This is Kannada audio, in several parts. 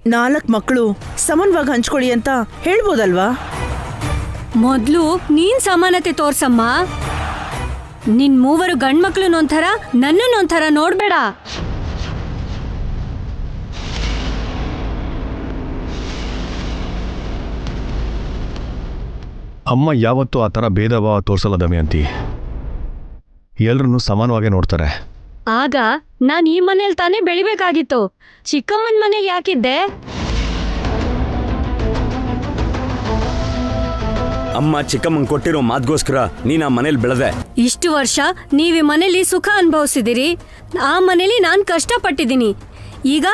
4 ಮಕ್ಕಳು ಸಮಾನವಾಗಿ ಹಂಚ್ಕೊಳ್ಳಿ ಅಂತ ಹೇಳ್ಬೋದಲ್ವಾ? ಮೊದ್ಲು ನೀನ್ ಸಮಾನತೆ ತೋರ್ಸಮ್ಮ. ನಿನ್ 3 ಗಂಡ್ಮಕ್ಳನ್ನೊಂಥರ ನನ್ನನ್ನೊಂಥರ ನೋಡ್ಬೇಡ. ಅಮ್ಮ ಯಾವತ್ತೂ ಆ ಥರ ಭೇದ ಭಾವ ತೋರಿಸಲ್ಲ ದಮಯಂತಿ. ಎಲ್ರನ್ನೂ ಸಮಾನವಾಗೇ ನೋಡ್ತಾರೆ. ಆಗ ನಾನ್ ಈ ಮನೇಲಿ ತಾನೇ ಬೆಳಿಬೇಕಾಗಿತ್ತು. ಚಿಕ್ಕಮ್ಮನ ಮನೆಗೆ ಯಾಕಿದ್ದೆ? ಅಮ್ಮ ಚಿಕ್ಕಮ್ಮಂಗೆ ಕೊಟ್ಟಿರೋ ಮಾತ್ಗೋಸ್ಕರ ನೀನ್ ಆ ಮನೇಲಿ ಬೆಳೆದೆ. ಇಷ್ಟು ವರ್ಷ ನೀವ್ ಈ ಮನೇಲಿ ಸುಖ ಅನುಭವಿಸಿದಿರಿ. ಆ ಮನೇಲಿ ನಾನ್ ಕಷ್ಟಪಟ್ಟಿದ್ದೀನಿ. ಈಗ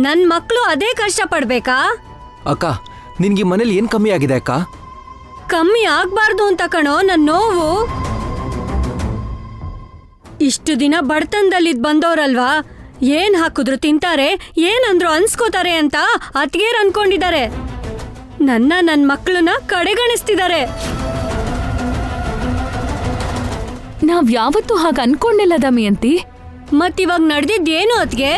ನನ್ ಮಕ್ಳು ಅದೇ ಕಷ್ಟ ಪಡ್ಬೇಕಾ? ಅಕ್ಕ, ನಿನ್ಗೆ ಮನೇಲಿ ಏನ್ ಕಮ್ಮಿ ಆಗಿದೆ ಅಕ್ಕ? ಕಮ್ಮಿ ಆಗ್ಬಾರ್ದು ಅಂತ ಕಣೋ ನನ್ ನೋವು. ಇಷ್ಟು ದಿನ ಬಡತನದಲ್ಲಿದ್ ಬಂದವ್ರಲ್ವಾ, ಏನ್ ಹಾಕಿದ್ರು ತಿಂತಾರೆ, ಏನಂದ್ರು ಅನ್ಸ್ಕೋತಾರೆ ಅಂತ ಅತ್ಗೇರ್ ಅನ್ಕೊಂಡಿದ್ದಾರೆ. ನನ್ ಮಕ್ಕಳನ್ನ ಕಡೆಗಣಿಸ್ತಿದ್ದಾರೆ. ನಾವ್ ಯಾವತ್ತೂ ಹಾಗೆ ಅನ್ಕೊಂಡಿಲ್ಲ ದಮಯಂತಿ. ಮತ್ತಿವಾಗ ನಡೆದಿದ್ದೇನು ಅತ್ಗೆ?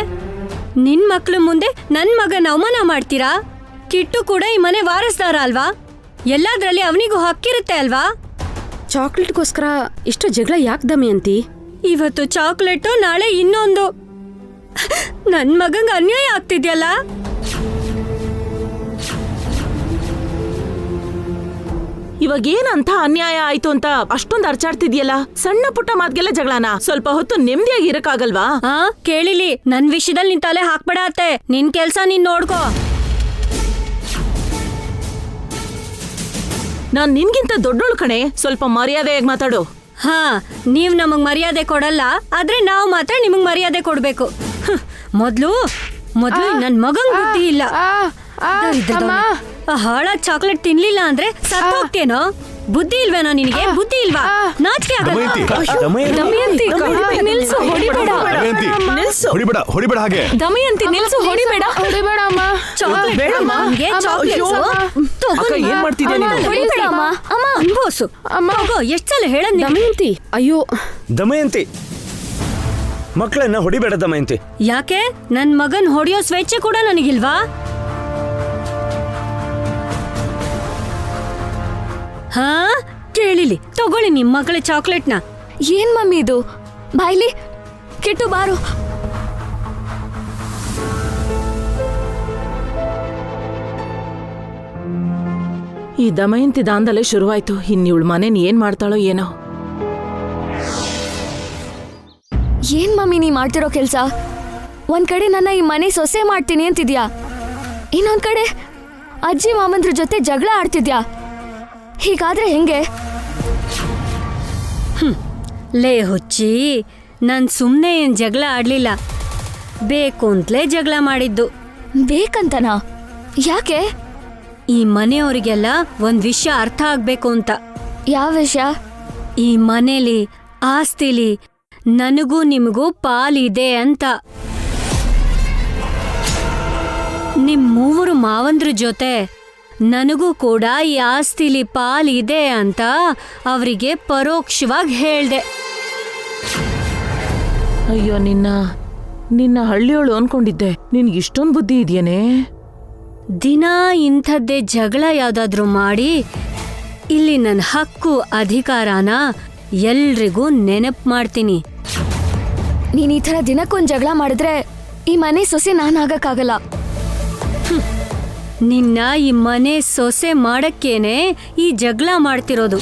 ನಿನ್ ಮಕ್ಳು ಮುಂದೆ ನನ್ ಮಗನ ಅವಮಾನ ಮಾಡ್ತೀರಾ? ಕಿಟ್ಟು ಕೂಡ ಈ ಮನೆ ವಾರಸ್ದಾರ ಅಲ್ವಾ? ಎಲ್ಲಾದ್ರಲ್ಲಿ ಅವನಿಗೂ ಹಕ್ಕಿರುತ್ತೆ ಅಲ್ವಾ? ಚಾಕ್ಲೇಟ್ಗೋಸ್ಕರ ಇಷ್ಟು ಜಗಳ ಯಾಕೆ ದಮಯಂತಿ? ಇವತ್ತು ಚಾಕ್ಲೇಟು, ನಾಳೆ ಇನ್ನೊಂದು. ನನ್ ಮಗಂಗೆ ಅನ್ಯಾಯ ಆಗ್ತಿದ್ಯಲ್ಲ. ಇವಾಗ ಏನಂತ ಅನ್ಯಾಯ ಆಯ್ತು ಅಂತ ಅಷ್ಟೊಂದು ಅರ್ಚಾಡ್ತಿದ್ಯಲ್ಲ? ಸಣ್ಣ ಪುಟ್ಟ ಮಾತ್ಗೆಲ್ಲ ಜಗಳನ? ಸ್ವಲ್ಪ ಹೊತ್ತು ನೆಮ್ಮದಿಯಾಗಿ ಇರಕ್ಕಾಗಲ್ವಾ? ಕೇಳಿಲಿ, ನನ್ ವಿಷಯದಲ್ಲಿ ನಿನ್ ತಲೆ ಹಾಕ್ಬೇಡ ಅತ್ತೆ. ನಿನ್ ಕೆಲ್ಸ ನೀನ್ ನೋಡ್ಕೋ. ನಾನ್ ನಿನ್ಗಿಂತ ದೊಡ್ಡೋಳು ಕಣೆ, ಸ್ವಲ್ಪ ಮರ್ಯಾದೆಯಾಗಿ ಮಾತಾಡು. ನೀವ್ ನಮಗ್ ಮರ್ಯಾದೆ ಕೊಡಲ್ಲ, ಆದ್ರೆ ನಾವು ಮಾತ್ರ ನಿಮಗ್ ಮರ್ಯಾದೆ ಕೊಡ್ಬೇಕು. ಮೊದ್ಲು ನನ್ ಮಗಂಗ್ ಬುದ್ಧಿ ಇಲ್ಲ. ಹಾಳಾದ ಚಾಕ್ಲೇಟ್ ತಿನ್ಲಿಲ್ಲ ಅಂದ್ರೆ ಸತ್ತೋಗ್ತೇನೋ? ಬುದ್ಧಿ ಇಲ್ವೇನೋ ನಿನಗೆ? ಬುದ್ಧಿ ಇಲ್ವಾ? ನಾಚಿಕೆ ಆಗಲ್ಲ? ದಮಯಂತಿ ನಿಲ್ಸು, ಹೊಡಿಬೇಡ ಹಾಗೆ. ದಮಯಂತಿ ನಿಲ್ಸು, ಹೊಡಿಬೇಡ ಅಮ್ಮ. ಏನ್ ಮಾಡ್ತಿದ್ಯಾ ನೀನು? ಅನ್ಭೋಸು. ಎಷ್ಟ್ ಸಲ ಹೇಳ ದಮಯಂತಿ. ಅಯ್ಯೋ ದಮಯಂತಿ, ಮಕ್ಕಳನ್ನ ಹೊಡಿಬೇಡ ದಮಯಂತಿ. ಯಾಕೆ? ನನ್ ಮಗನ್ ಹೊಡೆಯೋ ಸ್ವೇಚ್ಛೆ ಕೂಡ ನನಗಿಲ್ವಾ? ಕೇಳಿಲಿ, ತಗೊಳ್ಳಿ ನಿಮ್ ಮಗಳ ಚಾಕ್ಲೇಟ್ನ. ಏನ್ ಮಮ್ಮಿ ಇದು? ಬಾಯ್ಲಿ, ಕಿಟ್ಟು ಬಾರು. ಈ ದಮಯಂತಿ ದಾಂದಲೆ ಶುರುವಾಯ್ತು. ಇನ್ನಿವಳ ಮನೇನ್ ಏನ್ ಮಾಡ್ತಾಳೋ ಏನೋ. ಏನ್ ಮಮ್ಮಿ ನೀ ಮಾಡ್ತಿರೋ ಕೆಲ್ಸ? ಒಂದ್ ಕಡೆ ನನ್ನ ಈ ಮನೆ ಸೊಸೆ ಮಾಡ್ತೀನಿ ಅಂತಿದ್ಯಾ, ಇನ್ನೊಂದ್ ಕಡೆ ಅಜ್ಜಿ ಮಾಮಂದ್ರ ಜೊತೆ ಜಗಳ ಆಡ್ತಿದ್ಯಾ. ಹೀಗಾದ್ರೆ ಹೆಂಗೆ? ಲೇ ಹುಚ್ಚಿ, ನಾನ್ ಸುಮ್ನೆ ಏನ್ ಜಗಳ ಆಡ್ಲಿಲ್ಲ, ಬೇಕು ಅಂತಲೇ ಜಗಳ ಮಾಡಿದ್ದು. ಬೇಕಂತನಾ? ಯಾಕೆ? ಈ ಮನೆಯವರಿಗೆಲ್ಲ ಒಂದ್ ವಿಷಯ ಅರ್ಥ ಆಗ್ಬೇಕು ಅಂತ. ಯಾವ ವಿಷಯ? ಈ ಮನೇಲಿ ಆಸ್ತಿಲಿ ನನಗೂ ನಿಮಗೂ ಪಾಲಿದೆ ಅಂತ. ನಿಮ್ 3 ಮಾವಂದ್ರ ಜೊತೆ ನನಗೂ ಕೂಡ ಈ ಆಸ್ತಿಲಿ ಪಾಲಿದೆ ಅಂತ ಅವರಿಗೆ ಪರೋಕ್ಷವಾಗಿ ಹೇಳ್ದೆ. ಅಯ್ಯೋ, ನಿನ್ನ ಹಳ್ಳಿಯೋಳು ಅನ್ಕೊಂಡಿದ್ದೆ. ನಿನ್ಗೆ ಇಷ್ಟೊಂದು ಬುದ್ಧಿ ಇದೆಯೇನೆ? ದಿನ ಇಂಥದ್ದೇ ಜಗಳ ಯಾವ್ದಾದ್ರೂ ಮಾಡಿ ಇಲ್ಲಿ ನನ್ನ ಹಕ್ಕು ಅಧಿಕಾರನ ಎಲ್ರಿಗೂ ನೆನಪು ಮಾಡ್ತೀನಿ. ನೀನ್ ಈ ಥರ ದಿನಕ್ಕೊಂದ್ ಜಗಳ ಮಾಡಿದ್ರೆ ಈ ಮನೆ ಸೊಸೆ ನಾನಾಗಕ್ಕಾಗಲ್ಲ. ನಿನ್ನ ಈ ಮನೆ ಸೊಸೆ ಮಾಡಕ್ಕೇನೆ ಈ ಜಗಳ ಮಾಡ್ತಿರೋದು.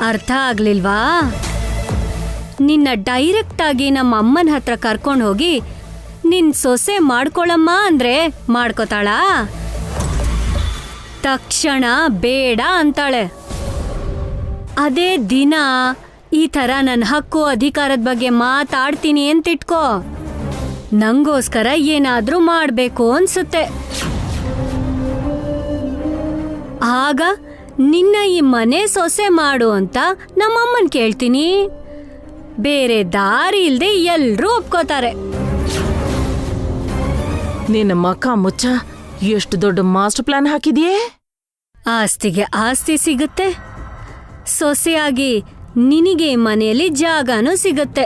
ಅರ್ಥ ಆಗ್ಲಿಲ್ವಾ? ನಿನ್ನ ಡೈರೆಕ್ಟ್ ಆಗಿ ನಮ್ಮ ಅಮ್ಮನ ಹತ್ರ ಕರ್ಕೊಂಡು ಹೋಗಿ ನಿನ್ ಸೊಸೆ ಮಾಡ್ಕೊಳಮ್ಮ ಅಂದ್ರೆ ಮಾಡ್ಕೋತಾಳಾ? ತಕ್ಷಣ ಬೇಡ ಅಂತಾಳೆ. ಅದೇ ದಿನ ಈ ಥರ ನನ್ನ ಹಕ್ಕು ಅಧಿಕಾರದ ಬಗ್ಗೆ ಮಾತಾಡ್ತೀನಿ ಅಂತಿಟ್ಕೋ, ನಂಗೋಸ್ಕರ ಏನಾದ್ರೂ ಮಾಡ್ಬೇಕು ಅನ್ಸುತ್ತೆ. ಆಗ ನಿನ್ನ ಈ ಮನೆ ಸೊಸೆ ಮಾಡು ಅಂತ ನಮ್ಮಮ್ಮನ್ ಕೇಳ್ತೀನಿ. ಬೇರೆ ದಾರಿ ಇಲ್ದೆ ಎಲ್ರೂ ಒಪ್ಕೋತಾರೆ. ನಿನ್ನ ಮಕ್ಕ ಮುಚ್ಚ ಎಷ್ಟು ದೊಡ್ಡ ಮಾಸ್ಟರ್ ಪ್ಲಾನ್ ಹಾಕಿದ್ಯೇ? ಆಸ್ತಿಗೆ ಆಸ್ತಿ ಸಿಗುತ್ತೆ, ಸೊಸೆಯಾಗಿ ನಿನಗೆ ಮನೆಯಲ್ಲಿ ಜಾಗನೂ ಸಿಗುತ್ತೆ.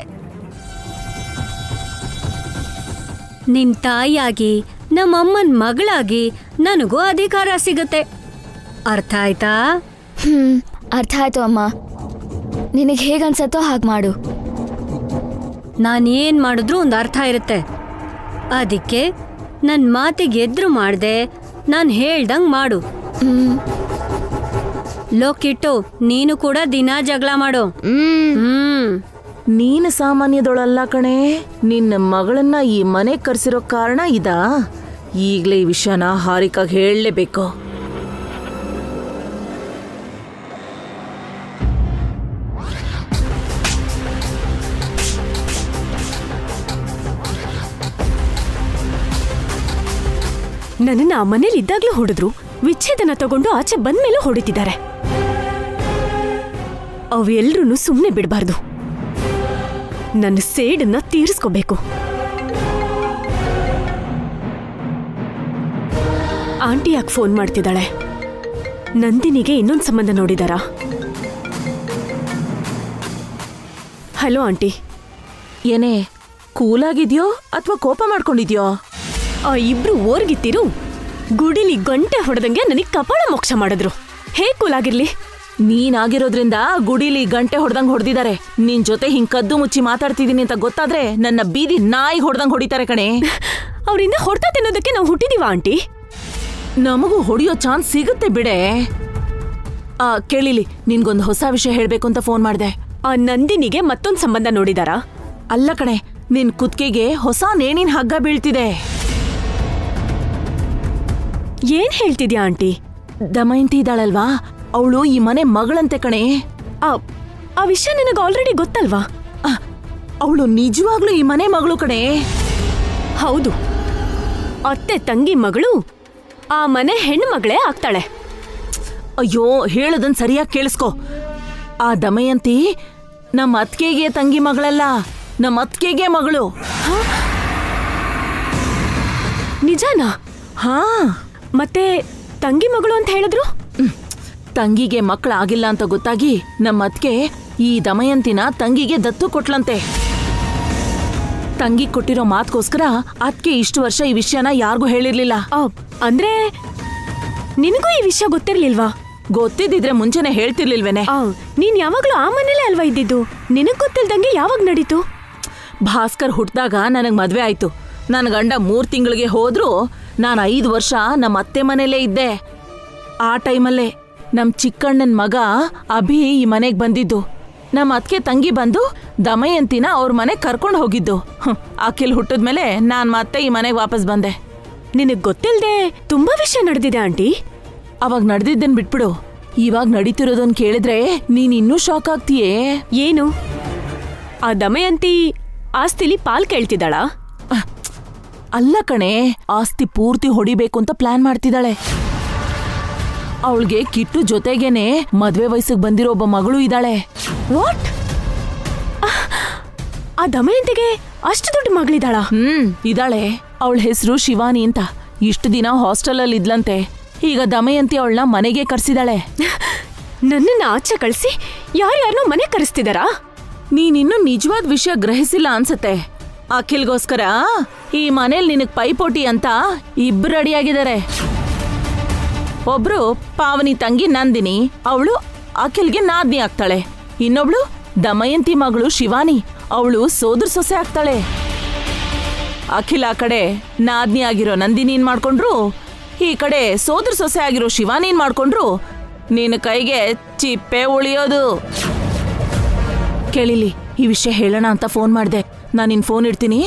ನಿನ್ ತಾಯಿಯಾಗಿ ನಮ್ಮಮ್ಮನ್ ಮಗಳಾಗಿ ನನಗೂ ಅಧಿಕಾರ ಸಿಗತ್ತೆ. ಅರ್ಥ ಆಯ್ತಾ? ಅರ್ಥ ಆಯ್ತು ಅಮ್ಮ. ನಿನಗೆ ಹೇಗನ್ಸತ್ತೋ ಹಾಗೆ ಮಾಡು. ನಾನೇನ್ ಮಾಡಿದ್ರೂ ಒಂದು ಅರ್ಥ ಇರುತ್ತೆ. ಅದಕ್ಕೆ ನನ್ನ ಮಾತಿಗೆ ಎದ್ರು ಮಾಡ್ದೆ, ನಾನು ಹೇಳ್ದಂಗ್ ಮಾಡು. ಲೋಕಿಟ್ಟು ನೀನು ಕೂಡ ದಿನ ಜಗಳ ಮಾಡು. ನೀನು ಸಾಮಾನ್ಯದೊಳಲ್ಲ ಕಣೆ. ನಿನ್ನ ಮಗಳನ್ನ ಈ ಮನೆಗೆ ಕರ್ಸಿರೋ ಕಾರಣ ಇದಾ? ಈಗ್ಲೇ ಈ ವಿಷಯನ ಹಾರಿಕಾಗ್ ಹೇಳಲೇಬೇಕು. ನನ್ನನ್ನ ಆ ಮನೇಲಿ ಇದ್ದಾಗ್ಲೂ ಹೊಡೆದ್ರು, ವಿಚ್ಛೇದನ ತಗೊಂಡು ಆಚೆ ಬಂದ್ಮೇಲೂ ಹೊಡಿತಿದ್ದಾರೆ. ಅವೆಲ್ರೂ ಸುಮ್ಮನೆ ಬಿಡಬಾರ್ದು. ನನ್ನ ಸೇಡನ್ನ ತೀರಿಸ್ಕೋಬೇಕು. ಆಂಟಿ ಯಾಕೆ ಫೋನ್ ಮಾಡ್ತಿದ್ದಾಳೆ? ನಂದಿನಿಗೆ ಇನ್ನೊಂದು ಸಂಬಂಧ ನೋಡಿದಾರಾ? Hello aunty. ಏನೇ ಕೂಲಾಗಿದ್ಯೋ ಅಥವಾ ಕೋಪ ಮಾಡ್ಕೊಂಡಿದ್ಯೋ? ಆ ಇಬ್ರು ಓರ್ಗಿತ್ತಿರು ಗುಡಿಲಿ ಗಂಟೆ ಹೊಡೆದಂಗೆ ನನಗೆ ಕಪಾಳ ಮೋಕ್ಷ ಮಾಡಿದ್ರು. ಹೇಗ್ ಕೂಲಾಗಿರ್ಲಿ? ನೀನಾಗಿರೋದ್ರಿಂದ ಗುಡಿಲಿ ಗಂಟೆ ಹೊಡೆದಂಗ್ ಹೊಡೆದಿದ್ದಾರೆ. ನಿನ್ ಜೊತೆ ಹಿಂಗ್ ಕದ್ದು ಮುಚ್ಚಿ ಮಾತಾಡ್ತಿದೀನಿ ಅಂತ ಗೊತ್ತಾದ್ರೆ ನನ್ನ ಬೀದಿ ನಾಯಿ ಹೊಡೆದಂಗ್ ಹೊಡಿತಾರೆ ಕಣೆ. ಅವರಿಂದ ಹೊಡ್ತಾ ತಿನ್ನೋದಕ್ಕೆ ನಾವು ಹುಟ್ಟಿದೀವ ಆಂಟಿ. ನಮಗೂ ಹೊಡಿಯೋ ಚಾನ್ಸ್ ಸಿಗುತ್ತೆ ಬಿಡೆ. ಕೇಳಿಲಿ, ನಿನ್ಗೊಂದು ಹೊಸ ವಿಷಯ ಹೇಳ್ಬೇಕು ಅಂತ ಫೋನ್ ಮಾಡ್ದೆ. ಆ ನಂದಿನಿಗೆ ಮತ್ತೊಂದ್ ಸಂಬಂಧ ನೋಡಿದಾರಾ? ಅಲ್ಲ ಕಣೆ, ನಿನ್ ಕುತ್ತಿಗೆಗೆ ಹೊಸ ನೇಣಿನ ಹಗ್ಗ ಬೀಳ್ತಿದೆ. ಏನ್ ಹೇಳ್ತಿದ್ಯಾ ಆಂಟಿ? ದಮಯಂತಿ ಇದ್ದಾಳಲ್ವಾ, ಅವಳು ಈ ಮನೆ ಮಗಳಂತೆ ಕಣೆ. ಆ ವಿಷಯ ನನಗೆ ಆಲ್ರೆಡಿ ಗೊತ್ತಲ್ವಾ? ಅವಳು ನಿಜವಾಗ್ಲೂ ಈ ಮನೆ ಮಗಳು ಕಣೆ. ಹೌದು, ಅತ್ತೆ ತಂಗಿ ಮಗಳು ಆ ಮನೆ ಹೆಣ್ಣು ಮಗಳೇ ಆಗ್ತಾಳೆ. ಅಯ್ಯೋ, ಹೇಳೋದನ್ ಸರಿಯಾಗಿ ಕೇಳಿಸ್ಕೊ. ಆ ದಮಯಂತಿ ನಮ್ಮ ಅತ್ತಿಗೆಗೆ ತಂಗಿ ಮಗಳಲ್ಲ, ನಮ್ಮ ಅತ್ತಿಗೆಗೆ ಮಗಳು. ನಿಜಾನಾ? ಹಾ. ಮತ್ತೆ ತಂಗಿ ಮಗಳು ಅಂತ ಹೇಳಿದ್ರು? ತಂಗಿಗೆ ಮಕ್ಕಳಾಗಿಲ್ಲ ಅಂತ ಗೊತ್ತಾಗಿ ನಮ್ಮ ಅತ್ತಿಗೆ ಈ ದಮಯಂತಿನ ತಂಗಿಗೆ ದತ್ತು ಕೊಟ್ಲಂತೆ. ತಂಗಿ ಕೊಟ್ಟಿರೋ ಮಾತ್ಗೋಸ್ಕರ ಅತ್ತಿಗೆ ಇಷ್ಟು ವರ್ಷ ಈ ವಿಷಯನ ಯಾರಿಗೂ ಹೇಳಿರ್ಲಿಲ್ಲ. ಅಂದ್ರೆ ನಿನಗೂ ಈ ವಿಷಯ ಗೊತ್ತಿರ್ಲಿಲ್ವಾ? ಗೊತ್ತಿದ್ರೆ ಮುಂಚೆನೆ ಹೇಳ್ತಿರ್ಲಿಲ್ವೇನೆ. ನೀನ್ ಯಾವಾಗ್ಲೂ ಆ ಮನೇಲೆ ಅಲ್ವಾ ಇದ್ದಿದ್ದು? ನಿನಗ್ ಗೊತ್ತಿಲ್ದಂಗೆ ಯಾವಾಗ ನಡೀತು? ಭಾಸ್ಕರ್ ಹುಟ್ಟಾಗ ನನಗ್ ಮದ್ವೆ ಆಯ್ತು. ನನ್ನ ಗಂಡ 3 ತಿಂಗಳಿಗೆ ಹೋದ್ರು ನಾನು 5 ವರ್ಷ ನಮ್ಮ ಅತ್ತೆ ಮನೇಲೇ ಇದ್ದೆ. ಆ ಟೈಮಲ್ಲೇ ನಮ್ ಚಿಕ್ಕಣ್ಣನ್ ಮಗ ಅಭಿ ಈ ಮನೆಗ್ ಬಂದಿದ್ದು. ನಮ್ಮ ಅತ್ತಿಗೆ ತಂಗಿ ಬಂದು ದಮಯಂತಿನ ಅವ್ರ ಮನೆಗ್ ಕರ್ಕೊಂಡು ಹೋಗಿದ್ದು. ಅಖಿಲ್ ಹುಟ್ಟಿದ್ಮೇಲೆ ನಾನ್ ಮತ್ತೆ ಈ ಮನೆಗ್ ವಾಪಸ್ ಬಂದೆ. ನಿನಗ್ ಗೊತ್ತಿಲ್ದೆ ತುಂಬಾ ವಿಷಯ ನಡೆದಿದೆ ಆಂಟಿ. ಅವಾಗ ನಡೆದಿದ್ದನ್ ಬಿಟ್ಬಿಡು, ಇವಾಗ ನಡೀತಿರೋದನ್ ಕೇಳಿದ್ರೆ ನೀನ್ ಇನ್ನೂ ಶಾಕ್ ಆಗ್ತೀಯೇ. ಏನು? ಆ ದಮಯಂತಿ ಆಸ್ತಿಲಿ ಪಾಲ್ ಕೇಳ್ತಿದ್ದಾಳಾ? ಅಲ್ಲ ಕಣೆ, ಆಸ್ತಿ ಪೂರ್ತಿ ಹೊಡಿಬೇಕು ಅಂತ ಪ್ಲಾನ್ ಮಾಡ್ತಿದ್ದಾಳೆ. ಅವಳಿಗೆ ಕಿಟ್ಟು ಜೊತೆಗೇನೆ ಮದ್ವೆ ವಯಸ್ಸಿಗೆ ಬಂದಿರೋ ಒಬ್ಬ ಮಗಳು ಇದ್ದಾಳೆ. ವಾಟ್? ಆ ದಮಯಂತಿಗೆ ಅಷ್ಟು ದೊಡ್ಡ ಮಗಳಿದ್ದಾಳ? ಇದ್ದಾಳೆ. ಅವಳ ಹೆಸರು ಶಿವಾನಿ ಅಂತ. ಇಷ್ಟು ದಿನ ಹಾಸ್ಟೆಲಲ್ಲಿ ಇದ್ಲಂತೆ. ಈಗ ದಮಯಂತಿ ಅವಳನ್ನ ಮನೆಗೆ ಕರ್ಸಿದಾಳೆ. ನನ್ನನ್ನ ಆಚೆ ಕಳಿಸಿ ಯಾರ್ಯಾರನ್ನೋ ಮನೆ ಕರೆಸ್ತಿದಾರಾ? ನೀನಿನ್ನೂ ನಿಜವಾದ ವಿಷಯ ಗ್ರಹಿಸಿಲ್ಲ ಅನ್ಸತ್ತೆ. ಅಖಿಲ್ಗೋಸ್ಕರ ಈ ಮನೇಲಿ ನಿನಗ್ ಪೈಪೋಟಿ ಅಂತ ಇಬ್ರು ರೆಡಿಯಾಗಿದ್ದಾರೆ. ಒಬ್ರು ಪಾವನಿ ತಂಗಿ ನಂದಿನಿ, ಅವಳು ಅಖಿಲ್ಗೆ ನಾದ್ನಿ ಆಗ್ತಾಳೆ. ಇನ್ನೊಬ್ಳು ದಮಯಂತಿ ಮಗಳು ಶಿವಾನಿ, ಅವಳು ಸೋದರ ಸೊಸೆ ಆಗ್ತಾಳೆ. ಅಖಿಲ್ ಆ ಕಡೆ ನಾದ್ನಿ ಆಗಿರೋ ನಂದಿನಿನ್ ಮಾಡ್ಕೊಂಡ್ರು, ಈ ಕಡೆ ಸೋದರ ಸೊಸೆ ಆಗಿರೋ ಶಿವಾನಿನ್ ಮಾಡ್ಕೊಂಡ್ರು. ನಿನ್ನ ಕೈಗೆ ಚಿಪ್ಪೆ ಉಳಿಯೋದು. ಕೇಳಿಲಿ, ಈ ವಿಷಯ ಹೇಳೋಣ ಅಂತ ಫೋನ್ ಮಾಡ್ದೆ. ನಾನು ನಿನ್ ಫೋನ್ ಇಡ್ತೀನಿ.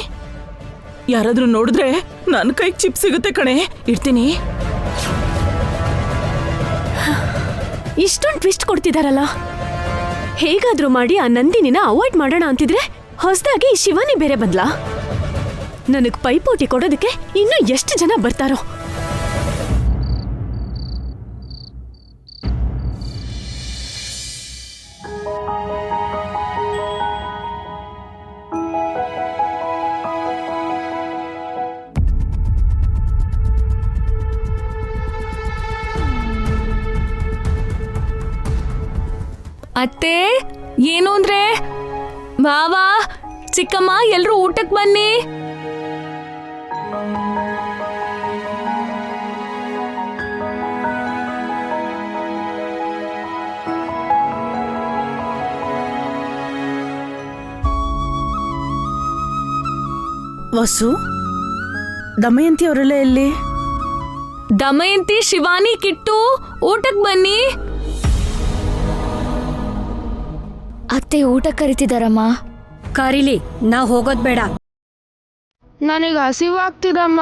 ಯಾರಾದ್ರೂ ನೋಡಿದ್ರೆ ನನ್ನ ಕೈಗೆ ಚಿಪ್ ಸಿಗುತ್ತೆ ಕಣೆ. ಇಡ್ತೀನಿ. ಇಷ್ಟೊಂದು ಟ್ವಿಸ್ಟ್ ಕೊಡ್ತಿದಾರಲ್ಲ. ಹೇಗಾದ್ರೂ ಮಾಡಿ ಆ ನಂದಿನಿನ ಅವಾಯ್ಡ್ ಮಾಡೋಣ ಅಂತಿದ್ರೆ ಹೊಸದಾಗಿ ಈ ಶಿವಾನಿ ಬೇರೆ ಬಂದ್ಲಾ? ನನಗ್ ಪೈಪೋಟಿ ಕೊಡೋದಕ್ಕೆ ಇನ್ನೂ ಎಷ್ಟು ಜನ ಬರ್ತಾರೋ. ಅತ್ತೆ, ಏನು ಅಂದ್ರೆ? ಬಾವಾ ಚಿಕ್ಕಮ್ಮ, ಎಲ್ರೂ ಊಟಕ್ಕೆ ಬನ್ನಿ. ವಸು ದಮಯಂತಿ ಅವರೆಲ್ಲ ಎಲ್ಲಿ? ದಮಯಂತಿ, ಶಿವಾನಿ, ಕಿಟ್ಟು ಊಟಕ್ ಬನ್ನಿ. ಅತ್ತೆ ಊಟ ಕರಿತಿದಾರಮ್ಮ. ಕರೀಲಿ, ನಾವ್ ಹೋಗೋದ್ ಬೇಡ. ನನಗೆ ಹಸಿವಾಗ್ತಿದಮ್ಮ.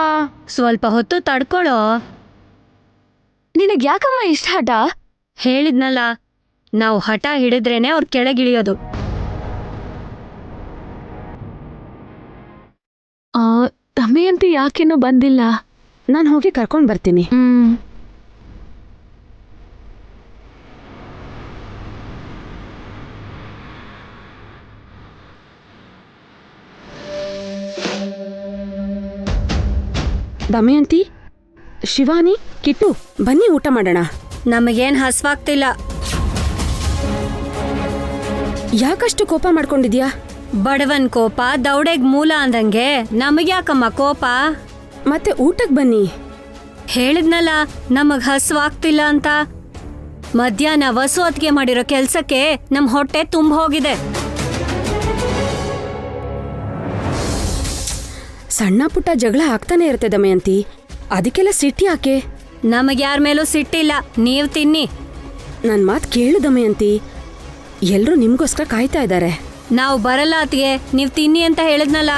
ಸ್ವಲ್ಪ ಹೊತ್ತು ತಡ್ಕೊಳ್ಳೋ. ನಿನಗ್ ಯಾಕಮ್ಮ ಇಷ್ಟ ಹಠ? ಹೇಳಿದ್ನಲ್ಲ, ನಾವು ಹಠ ಹಿಡಿದ್ರೇನೆ ಅವ್ರ ಕೆಳಗಿಳಿಯೋದು. ದಮಯಂತಿ ಯಾಕಿನ್ನೂ ಬಂದಿಲ್ಲ? ನಾನು ಹೋಗಿ ಕರ್ಕೊಂಡು ಬರ್ತೀನಿ. ದಮಯಂತಿ, ಶಿವಾನಿ, ಕಿಟ್ಟು ಬನ್ನಿ ಊಟ ಮಾಡೋಣ. ನಮಗೇನ್ ಹಸ್ವಾಗ್ತಿಲ್ಲ. ಯಾಕಷ್ಟು ಕೋಪ ಮಾಡ್ಕೊಂಡಿದ್ಯಾ? ಬಡವನ್ ಕೋಪ ದೌಡೆಗ್ ಮೂಲ ಅಂದಂಗೆ ನಮಗ್ಯಾಕಮ್ಮ ಕೋಪ? ಮತ್ತೆ ಊಟಕ್ಕೆ ಬನ್ನಿ. ಹೇಳಿದ್ನಲ್ಲ, ನಮಗ್ ಹಸ್ವಾಗ್ತಿಲ್ಲ ಅಂತ. ಮಧ್ಯಾಹ್ನ ವಸು ಅತ್ಗೆ ಮಾಡಿರೋ ಕೆಲ್ಸಕ್ಕೆ ನಮ್ ಹೊಟ್ಟೆ ತುಂಬ ಹೋಗಿದೆ. ಸಣ್ಣ ಪುಟ್ಟ ಜಗಳ ಆಗ್ತಾನೆ ಇರುತ್ತೆ ದಮಯಂತಿ, ಅದಕ್ಕೆಲ್ಲ ಸಿಟ್ಟಿ ಯಾಕೆ? ನಮಗ್ಯಾರ ಮೇಲೂ ಸಿಟ್ಟಿಲ್ಲ, ನೀವ್ ತಿನ್ನಿ. ನನ್ನ ಮಾತು ಕೇಳು ದಮಯಂತಿ, ಎಲ್ಲರೂ ನಿಮ್ಗೋಸ್ಕರ ಕಾಯ್ತಾ ಇದ್ದಾರೆ. ನಾವು ಬರಲ್ಲ ಅತ್ಗೆ, ನೀವ್ ತಿನ್ನಿ ಅಂತ ಹೇಳಿದ್ನಲ್ಲ.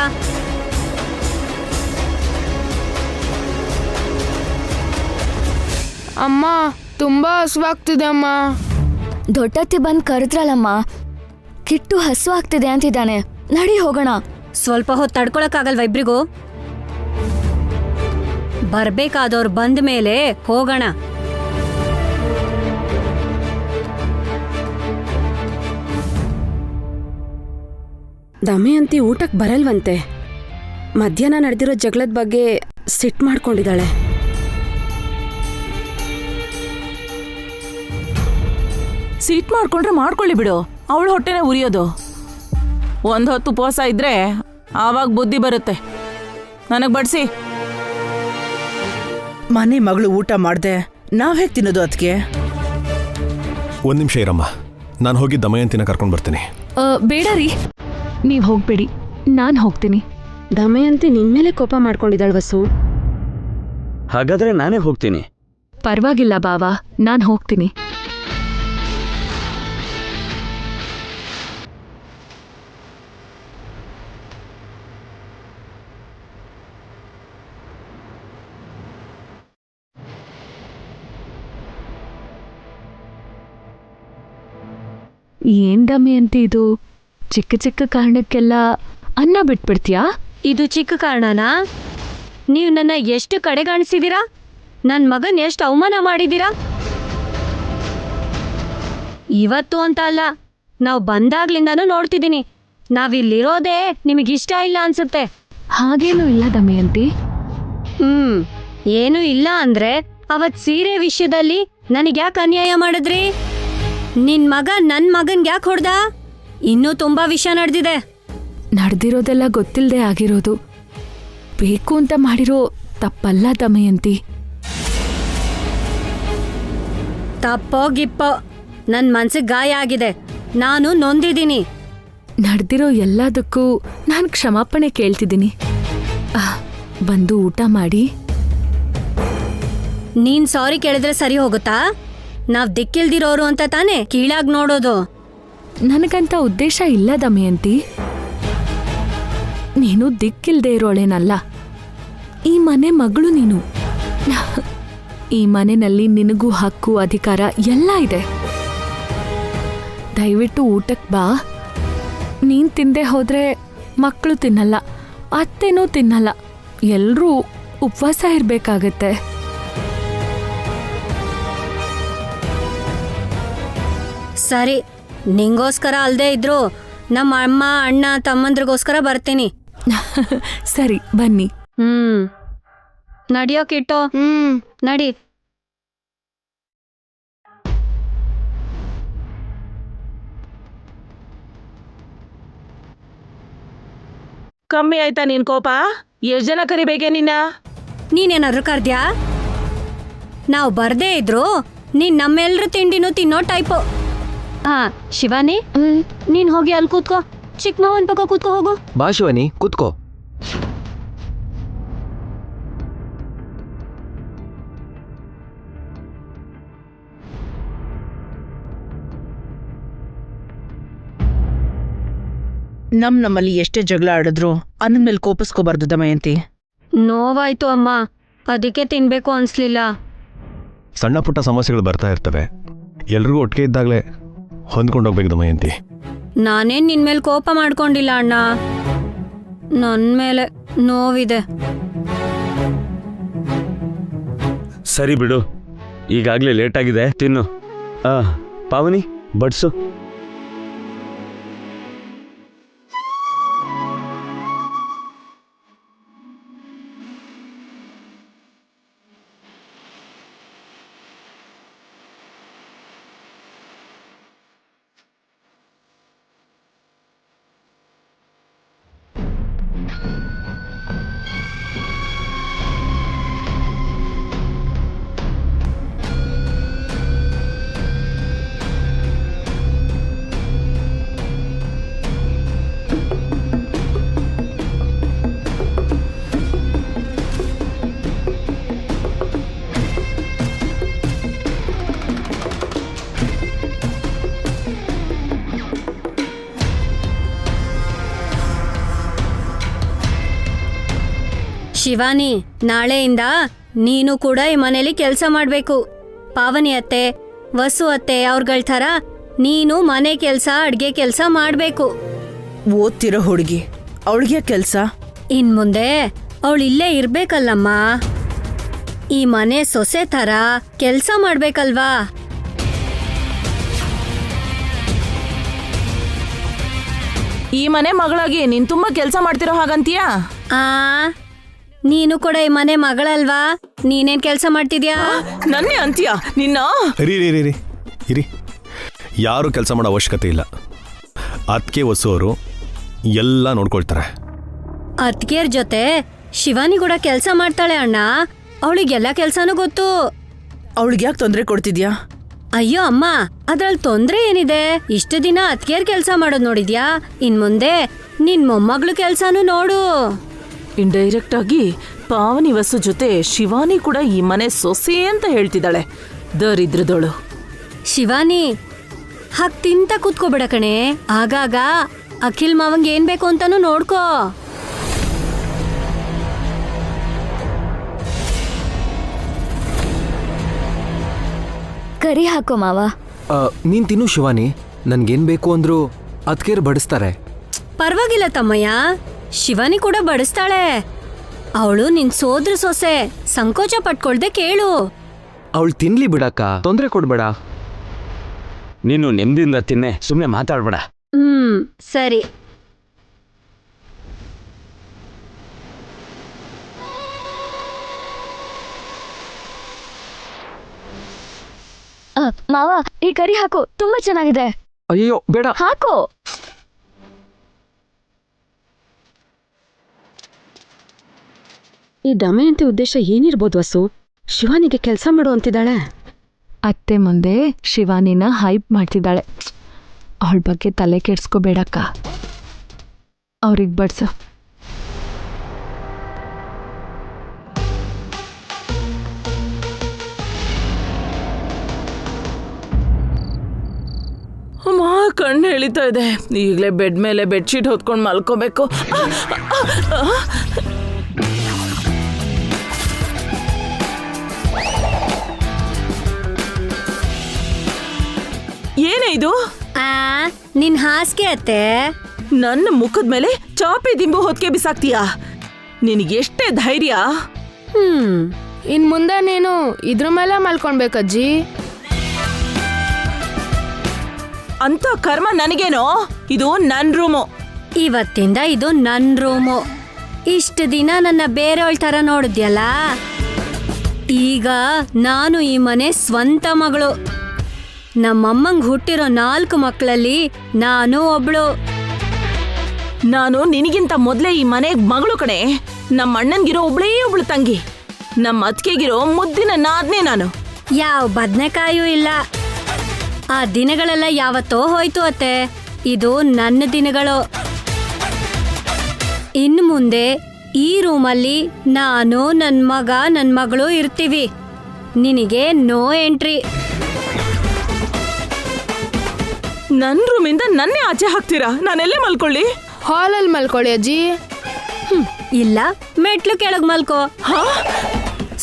ಅಮ್ಮ ತುಂಬಾ ಹಸುವಾಗ್ತಿದೆ ಅಮ್ಮ. ದೊಡ್ಡತ್ತಿ ಬಂದ್ ಕರೆದ್ರಲ್ಲಮ್ಮ. ಕಿಟ್ಟು ಹಸು ಆಗ್ತಿದೆ ಅಂತಿದ್ದಾನೆ, ನಡಿ ಹೋಗೋಣ. ಸ್ವಲ್ಪ ಹೊತ್ತು ತಡ್ಕೊಳಕ್ಕಾಗಲ್ವ ಇಬ್ರಿಗೂ? ಬರ್ಬೇಕಾದವ್ರು ಬಂದ ಮೇಲೆ ಹೋಗೋಣ. ದಮಯಂತಿ ಊಟಕ್ಕೆ ಬರಲ್ವಂತೆ. ಮಧ್ಯಾಹ್ನ ನಡೆದಿರೋ ಜಗಳದ ಬಗ್ಗೆ ಸಿಟ್ಟು ಮಾಡ್ಕೊಂಡಿದ್ದಾಳೆ. ಸೀಟ್ ಮಾಡ್ಕೊಂಡ್ರೆ ಮಾಡ್ಕೊಳ್ಳಿ ಬಿಡು, ಅವಳು ಹೊಟ್ಟೆನೆ ಉರಿಯೋದು. ಒಂದು ಹೊತ್ತು ಉಪವಾಸ ಇದ್ರೆ ಆವಾಗ ಬುದ್ಧಿ ಬರುತ್ತೆ. ನನಗೆ ಬಡಿಸಿ. ಮನೆ ಮಗಳು ಊಟ ಮಾಡ್ದೆ ನಾವ್ ಹೇಗೆ ತಿನ್ನೋದು? ಅದಕ್ಕೆ ಒಂದು ನಿಮಿಷ ಇರಮ್ಮ, ನಾನು ಹೋಗಿ ದಮಯಂತಿನ ಕರ್ಕೊಂಡು ಬರ್ತೀನಿ. ಬೇಡ ರೀ, ನೀವ್ ಹೋಗ್ಬೇಡಿ, ನಾನ್ ಹೋಗ್ತೀನಿ. ದಮಯಂತಿ ನಿನ್ಮೇಲೆ ಕೋಪ ಮಾಡ್ಕೊಂಡಿದ್ದಾಳೆ ವಸು. ಹಾಗಾದ್ರೆ ನಾನೇ ಹೋಗ್ತೀನಿ. ಪರವಾಗಿಲ್ಲ ಬಾವಾ, ನಾನ್ ಹೋಗ್ತೀನಿ. ಏನ್ ದಮಯಂತಿ ಇದು? ಚಿಕ್ಕ ಚಿಕ್ಕ ಕಾರಣಕ್ಕೆಲ್ಲ ಅನ್ನ ಬಿಟ್ಬಿಡ್ತೀಯಾ? ಇದು ಚಿಕ್ಕ ಕಾರಣನಾ? ನೀವು ನನ್ನ ಎಷ್ಟು ಕಡೆಗಾಣಿಸಿದೀರಾ? ನನ್ನ ಮಗನ್ ಎಷ್ಟು ಅವಮಾನ ಮಾಡಿದೀರಾ? ಇವತ್ತು ಅಂತ ಅಲ್ಲ, ನಾವು ಬಂದಾಗ್ಲಿಂದಾನು ನೋಡ್ತಿದ್ದೀನಿ. ನಾವಿಲ್ಲಿರೋದೇ ನಿಮಗಿಷ್ಟ ಇಲ್ಲ ಅನ್ಸುತ್ತೆ. ಹಾಗೇನೂ ಇಲ್ಲ ದಮಯಂತಿ. ಏನೂ ಇಲ್ಲ ಅಂದ್ರೆ ಅವತ್ ಸೀರೆ ವಿಷಯದಲ್ಲಿ ನನಗ್ಯಾಕೆ ಅನ್ಯಾಯ ಮಾಡಿದ್ರಿ? ನಿನ್ ಮಗ ನನ್ ಮಗನ್ಗೆ ಯಾಕೆ ಹೊಡ್ದ? ಇನ್ನೂ ತುಂಬಾ ವಿಷಯ ನಡೆದಿದೆ. ನಡೆದಿರೋದೆಲ್ಲ ಗೊತ್ತಿಲ್ಲದೆ ಆಗಿರೋದು. ಬೇಕು ಅಂತ ಮಾಡಿರೋ ತಪ್ಪಲ್ಲ ದಮಯಂತಿ. ತಪ್ಪೋ ಗಿಪ್ಪೋ, ನನ್ ಮನ್ಸಿಗೆ ಗಾಯ ಆಗಿದೆ, ನಾನು ನೊಂದಿದ್ದೀನಿ. ನಡೆದಿರೋ ಎಲ್ಲದಕ್ಕೂ ನಾನು ಕ್ಷಮಾಪಣೆ ಕೇಳ್ತಿದ್ದೀನಿ. ಬಂದು ಊಟ ಮಾಡಿ. ನೀನ್ ಸಾರಿ ಕೇಳಿದ್ರೆ ಸರಿ ಹೋಗುತ್ತಾ? ನಾವ್ ದಿಕ್ಕಿಲ್ದಿರೋರು ಅಂತ ತಾನೇ ಕೀಳಾಗ್ ನೋಡೋದು. ನನಗಂತ ಉದ್ದೇಶ ಇಲ್ಲ ದಮಯಂತಿ. ನೀನು ದಿಕ್ಕಿಲ್ದೇ ಇರೋಳೇನಲ್ಲ, ಈ ಮನೆ ಮಗಳು ನೀನು. ಈ ಮನೆಯಲ್ಲಿ ನಿನಗೂ ಹಕ್ಕು ಅಧಿಕಾರ ಎಲ್ಲ ಇದೆ. ದಯವಿಟ್ಟು ಊಟಕ್ಕೆ ಬಾ. ನೀನ್ ತಿಂದೆ ಹೋದ್ರೆ ಮಕ್ಕಳು ತಿನ್ನಲ್ಲ, ಅತ್ತೆನೂ ತಿನ್ನಲ್ಲ, ಎಲ್ರೂ ಉಪವಾಸ ಇರ್ಬೇಕಾಗತ್ತೆ. ಸರಿ, ನಿಂಗೋಸ್ಕರ ಅಲ್ದೇ ಇದ್ರು ನಮ್ಮ ಅಮ್ಮ ಅಣ್ಣ ತಮ್ಮಂದ್ರಿಗೋಸ್ಕರ ಬರ್ತೀನಿ. ಸರಿ ಬನ್ನಿ. ನಡಿಯೋಕಿಟ್ಟೋ. ನಡಿ. ಕಮ್ಮಿ ಆಯ್ತಾ ನಿನ್ ಕೋಪ? ಎಷ್ಟ್ ಜನ ಕರಿಬೇಕೆ ನಿನ್ನ? ನೀನೇನಾದ್ರು ಕರ್ದ್ಯಾ? ನಾವು ಬರ್ದೇ ಇದ್ರು ನೀನ್ ನಮ್ಮೆಲ್ರ ತಿಂಡಿನೂ ತಿನ್ನೋ ಟೈಪು. ಶಿವಾನಿ, ನೀನ್ ಹೋಗಿ ಅಲ್ಲಿ ಕೂತ್ಕೋ. ಚಿಕ್ಕ ಮಾವನ್ ಪಕ್ಕ ಕೂತ್ಕೋ ಹೋಗು. ಬಾ ಶಿವಾನಿ, ಕೂತ್ಕೋ. ನಮ್ಮಲ್ಲಿ ಎಷ್ಟೇ ಜಗಳ ಆಡಿದ್ರು ಅನ್ನದ ಮೇಲೆ ಕೋಪಿಸ್ಕೋಬಾರ್ದು ದಮಯಂತಿ. ನೋವಾಯ್ತು ಅಮ್ಮ, ಅದಕ್ಕೆ ತಿನ್ಬೇಕು ಅನ್ಸ್ಲಿಲ್ಲ. ಸಣ್ಣ ಪುಟ್ಟ ಸಮಸ್ಯೆಗಳು ಬರ್ತಾ ಇರ್ತವೆ, ಎಲ್ರಿಗೂ ಒಟ್ಟಿಗೆ ಇದ್ದಾಗಲೇ ಹೊಂದ್ಕೊಂಡೋಗ್ಬೇಕು ದಮಯಂತಿ. ನಾನೇನ್ ನಿನ್ ಮೇಲೆ ಕೋಪ ಮಾಡ್ಕೊಂಡಿಲ್ಲ ಅಣ್ಣ, ನನ್ ಮೇಲೆ ನೋವಿದೆ. ಸರಿ ಬಿಡು, ಈಗಾಗಲೇ ಲೇಟ್ ಆಗಿದೆ, ತಿನ್ನು. ಪಾವನಿ ಬಡ್ಸು. ಶಿವಾನಿ, ನಾಳೆಯಿಂದ ನೀನು ಕೂಡ ಈ ಮನೇಲಿ ಕೆಲಸ ಮಾಡ್ಬೇಕು. ಪಾವನಿ ಅತ್ತೆ, ವಸು ಅತ್ತೆ ಅವ್ರಗಳ ಥರ ನೀನು ಮನೆ ಕೆಲಸ, ಅಡ್ಗೆ ಕೆಲಸ ಮಾಡ್ಬೇಕು. ಓದ್ತಿರೋ ಹುಡುಗಿ, ಅವಳಿಗೆ ಕೆಲ್ಸ? ಇನ್ ಮುಂದೆ ಅವಳು ಇಲ್ಲೇ ಇರ್ಬೇಕಲ್ಲಮ್ಮ, ಈ ಮನೆ ಸೊಸೆ ಥರ ಕೆಲಸ ಮಾಡ್ಬೇಕಲ್ವಾ? ಈ ಮನೆ ಮಗಳಾಗಿ ನೀನ್ ತುಂಬಾ ಕೆಲ್ಸ ಮಾಡ್ತಿರೋ ಹಾಗಂತೀಯಾ? ನೀನು ಕೂಡ ಈ ಮನೆ ಮಗಳಲ್ವಾ? ನೀನೇನ್ ಕೆಲಸ ಮಾಡ್ತಿದ್ಯಾ? ನನ್ನೇ ಅಂತೀಯಾ ನಿನ್ನ? ಇರಿ, ಯಾರು ಕೆಲಸ ಮಾಡೋ ಅವಶ್ಯಕತೆ ಇಲ್ಲ. ಅದಕ್ಕೆ ಹೊಸವರು ಎಲ್ಲ ನೋಡ್ಕೊಳ್ತಾರೆ. ಅತ್ಗೆಯರ್ ಜೊತೆ ಶಿವಾನಿ ಕೂಡ ಕೆಲಸ ಮಾಡ್ತಾಳೆ ಅಣ್ಣ, ಅವಳಿಗೆಲ್ಲ ಕೆಲ್ಸಾನು ಗೊತ್ತು. ಅವಳಿಗೆ ಯಾಕೆ ತೊಂದರೆ ಕೊಡ್ತಿದ್ಯಾ? ಅಯ್ಯೋ ಅಮ್ಮ, ಅದ್ರಲ್ಲಿ ತೊಂದ್ರೆ ಏನಿದೆ? ಇಷ್ಟು ದಿನ ಅತ್ಗೆಯರ್ ಕೆಲಸ ಮಾಡೋದ್ ನೋಡಿದ್ಯಾ, ಇನ್ ಮುಂದೆ ನಿನ್ ಮೊಮ್ಮಗಳು ಕೆಲ್ಸಾನು ನೋಡು. ಇಂಡೈರೆಕ್ಟ್ ಆಗಿ ಪಾವನಿ ವಸು ಜೊತೆ ಶಿವಾನಿ ಕೂಡ ಈ ಮನೆ ಸೊಸೆ ಅಂತ ಹೇಳ್ತಿದ್ದಾಳೆ. ದರಿದ್ರದೋಳು. ಶಿವಾನಿ, ಹಾಗ್ ತಿಂತ ಕೂತ್ಕೋಬೇಡ ಕಣೆ, ಆಗಾಗ ಅಖಿಲ್ ಮಾವಂಗ್ ಏನ್ ಬೇಕು ಅಂತಾನು ನೋಡ್ಕೋ. ಕರಿ ಹಾಕೋ ಮಾವ. ನೀನ್ ತಿನ್ನು ಶಿವಾನಿ, ನನ್ಗೇನ್ ಬೇಕು ಅಂದ್ರು ಅದ್ಕೇರ್ ಬಡಿಸ್ತಾರೆ. ಪರವಾಗಿಲ್ಲ ತಮ್ಮಯ್ಯ, ಶಿವಾನಿ ಕೂಡ ಬಡಿಸ್ತಾಳೆ. ಅವಳು ನಿನ್ ಸೋದ್ರ ಸೊಸೆ, ಸಂಕೋಚ ಪಟ್ಕೊಳ್ದೆ ಕೇಳು. ಅವಳು ತಿನ್ಲಿ ಬಿಡಕ್ಕ, ತೊಂದ್ರೆ ಕೊಡ್ಬೇಡ. ನೀನು ನೆಮ್ಮದಿಯಿಂದ ತಿನ್ನೆ, ಸುಮ್ಮನೆ ಮಾತಾಡ್ಬೇಡ. ಸರಿ. ಮಾವ, ಈ ಕರಿ ಹಾಕು, ತುಂಬಾ ಚೆನ್ನಾಗಿದೆ. ಅಯ್ಯೋ ಬೇಡ. ಹಾಕು. ಈ ದಮಯಂತಿ ಉದ್ದೇಶ ಏನಿರ್ಬೋದು ವಸು? ಶಿವಾನಿಗೆ ಕೆಲಸ ಮಾಡು ಅಂತಿದ್ದಾಳೆ. ಅತ್ತೆ ಮುಂದೆ ಶಿವಾನಿನ ಹೈಪ್ ಮಾಡ್ತಿದ್ದಾಳೆ. ಅವಳ ಬಗ್ಗೆ ತಲೆ ಕೆಡ್ಸ್ಕೋಬೇಡಕ್ಕ, ಅವ್ರಿಗೆ ಬಡ್ಸು. ಅಮ್ಮ, ಕಣ್ಣು ಎಳಿತಾ ಇದೆ. ಈಗಲೇ ಬೆಡ್ ಮೇಲೆ ಬೆಡ್ಶೀಟ್ ಹೊತ್ಕೊಂಡು ಮಲ್ಕೋಬೇಕು. ಏನೇ ಇದು? ನಿನ್ ಹಾಸಿಗೆ ಅತ್ತೆ. ನನ್ನ ಮುಖದ ಮೇಲೆ ಚಾಪೆ ದಿಂಬು ಹೊತ್ಕೆ ಬಿಸಾಕ್ತೀಯಾ? ನಿನಗೆಷ್ಟೇ ಧೈರ್ಯ? ಇನ್ ಮುಂದೆ ನೀನು ಇದ್ರ ಮೇಲೆ ಮಲ್ಕೊಳ್ಬೇಕಜ್ಜಿ. ಅಂತ ಕರ್ಮ ನನಗೇನೋ? ಇದು ನನ್ ರೂಮು. ಇವತ್ತಿಂದ ಇದು ನನ್ ರೂಮು. ಇಷ್ಟು ದಿನ ನನ್ನ ಬೇರೆಯವಳ ತರ ನೋಡಿದ್ಯಲ್ಲ, ಈಗ ನಾನು ಈ ಮನೆ ಸ್ವಂತ ಮಗಳು. ನಮ್ಮಮ್ಮಂಗ್ ಹುಟ್ಟಿರೋ 4 ಮಕ್ಕಳಲ್ಲಿ ನಾನು ಒಬ್ಳು. ನಾನು ನಿನಗಿಂತ ಮೊದಲೇ ಈ ಮನೆಗೆ ಮಗಳು ಕಣೆ. ನಮ್ಮ ಅಣ್ಣನ್ಗಿರೋ ಒಬ್ಳೇ ಒಬ್ಳು ತಂಗಿ, ನಮ್ಮ ಅತ್ತಿಗೆಗಿರೋ ಮುದ್ದಿನ ನಾದ್ನೆ ನಾನು. ಯಾವ ಬದ್ನೆಕಾಯೂ ಇಲ್ಲ. ಆ ದಿನಗಳೆಲ್ಲ ಯಾವತ್ತೋ ಹೋಯ್ತು ಅತ್ತೆ. ಇದು ನನ್ನ ದಿನಗಳು. ಇನ್ನು ಮುಂದೆ ಈ ರೂಮಲ್ಲಿ ನಾನು, ನನ್ನ ಮಗ, ನನ್ನ ಮಗಳು ಇರ್ತೀವಿ. ನಿನಗೆ ನೋ ಎಂಟ್ರಿ. ನನ್ನ ರೂಮಿಂದ ನನ್ನೇ ಆಚೆ ಹಾಕ್ತೀರಾ? ನಾನೆಲ್ಲೇ ಮಲ್ಕೊಳ್ಳಿ? ಹಾಲಲ್ಲಿ ಮಲ್ಕೊಳ್ಳಿ ಅಜ್ಜಿ. ಇಲ್ಲ ಮೆಟ್ಲು ಕೆಳಗ್ ಮಲ್ಕೋ,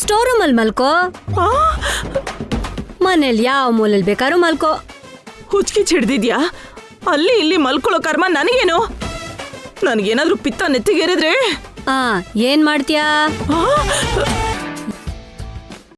ಸ್ಟೋರ್ ರೂಮಲ್ಲಿ ಮಲ್ಕೋ, ಮನೇಲಿ ಯಾವ ಮೂಲೆಯಲ್ಲಿ ಬೇಕಾದ್ರೂ ಮಲ್ಕೋ. ಹುಚ್ಕಿಚ್ ಹಿಡ್ದಿದ್ಯಾ? ಅಲ್ಲಿ ಇಲ್ಲಿ ಮಲ್ಕೊಳ್ಳೋ ಕರ್ಮ ನನಗೇನು? ನನಗೇನಾದ್ರೂ ಪಿತ್ತ ನೆತ್ತಿಗೇರಿದ್ರೆ ಏನ್ ಮಾಡ್ತೀಯಾ?